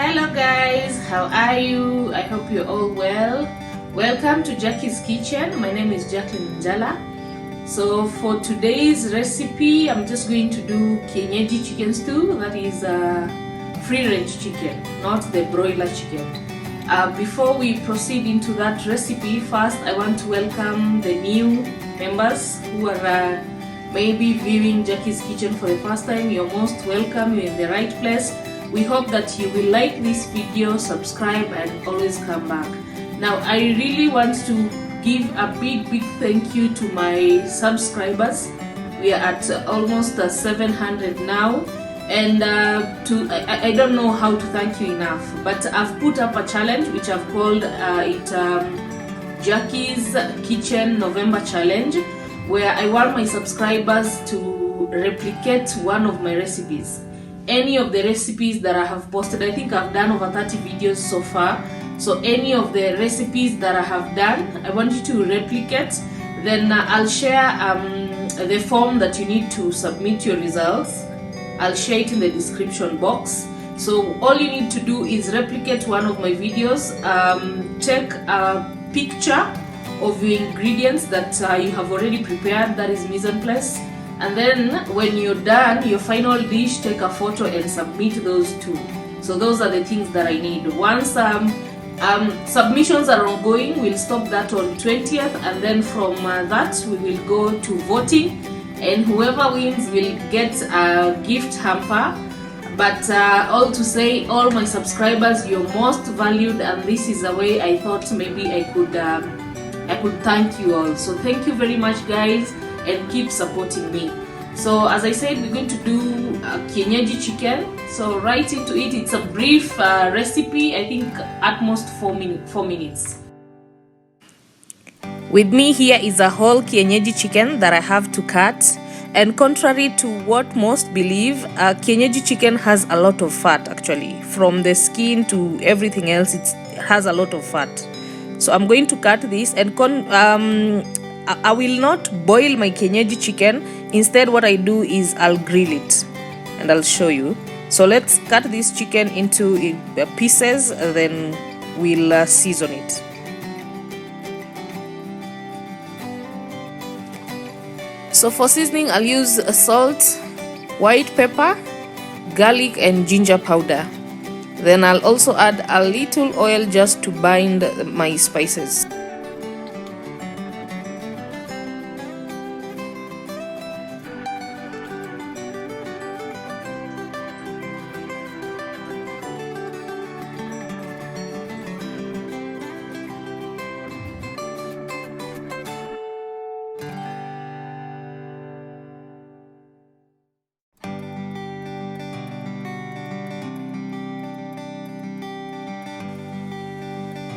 Hello guys, how are you? I hope you're all well. Welcome to Jackie's Kitchen. My name is Jacqueline Njala. So for today's recipe, I'm just going to do Kienyeji chicken stew. That is free range chicken, not the broiler chicken. Before we proceed into that recipe, first I want to welcome the new members who are maybe viewing Jackie's Kitchen for the first time. You're most welcome. You're in the right place. We hope that you will like this video, subscribe, and always come back. Now, I really want to give a big thank you to my subscribers. We are at almost 700 now, and I don't know how to thank you enough, but I've put up a challenge which I've called Jackie's Kitchen November Challenge, where I want my subscribers to replicate one of my recipes. Any of the recipes that I have posted. I think I've done over 30 videos so far. So any of the recipes that I have done, I want you to replicate. Then I'll share the form that you need to submit your results. I'll share it in the description box. So all you need to do is replicate one of my videos. Take a picture of your ingredients that you have already prepared, that is mise en place. And then when you're done, your final dish, take a photo and submit those two. So those are the things that I need. Once submissions are ongoing, we'll stop that on 20th, and then from that we will go to voting, and whoever wins will get a gift hamper. But all to say, all my subscribers, you're most valued, and this is a way I thought maybe I could thank you all. So thank you very much, guys, and keep supporting me. So as I said, we're going to do Kienyeji chicken. So right into it. It's a brief recipe, I think at most 4 minutes. With me here is a whole Kienyeji chicken that I have to cut. And contrary to what most believe, Kienyeji chicken has a lot of fat actually. From the skin to everything else, it has a lot of fat. So I'm going to cut this, and I will not boil my Kienyeji chicken. Instead, what I do is I'll grill it, and I'll show you. So let's cut this chicken into pieces, then we'll season it. So for seasoning, I'll use salt, white pepper, garlic, and ginger powder. Then I'll also add a little oil just to bind my spices.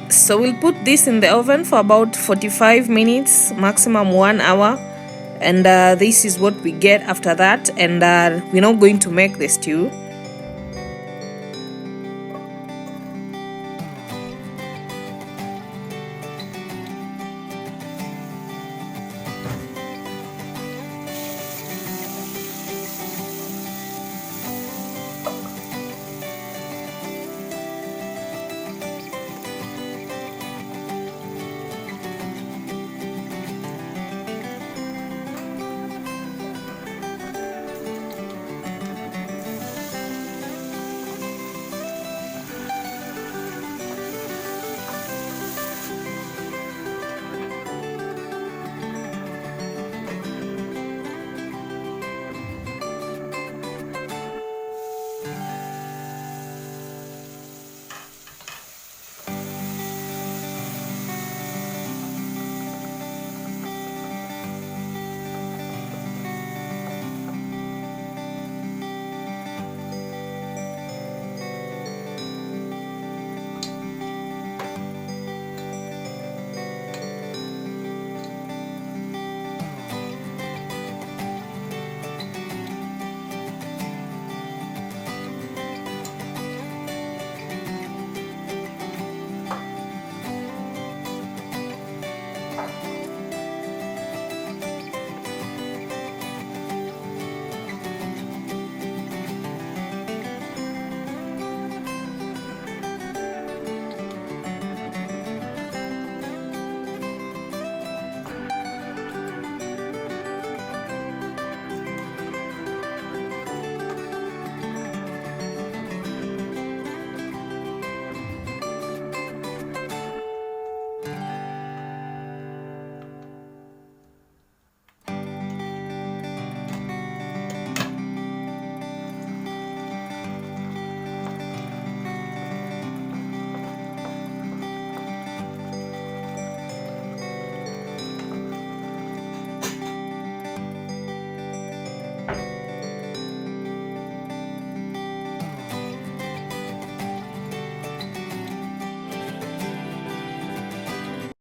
So we'll put this in the oven for about 45 minutes, maximum 1 hour, and this is what we get after that. And we're now going to make the stew.